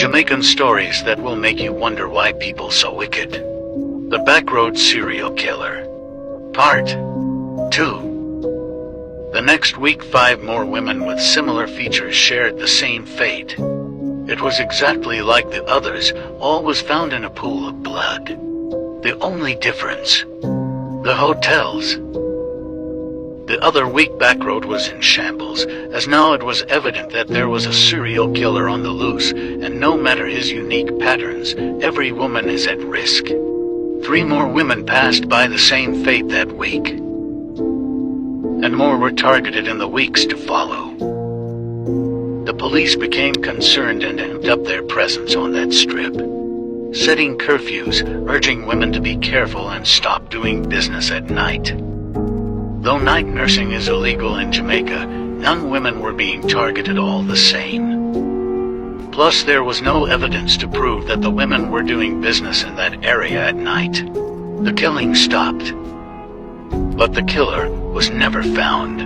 Jamaican stories that will make you wonder why people so wicked. The Backroad Serial Killer. Part 2. The next week, 5 more women with similar features shared the same fate. It was exactly like the others. All was found in a pool of blood. The only difference: the hotels. The other week, Backroad was in shambles, as now it was evident that there was a serial killer on the loose, and no matter his unique patterns, every woman is at risk. 3 more women passed by the same fate that week, and more were targeted in the weeks to follow. The police became concerned and amped up their presence on that strip, setting curfews, urging women to be careful and stop doing business at night. Though night nursing is illegal in Jamaica, young women were being targeted all the same. Plus, there was no evidence to prove that the women were doing business in that area at night. The killing stopped, but the killer was never found.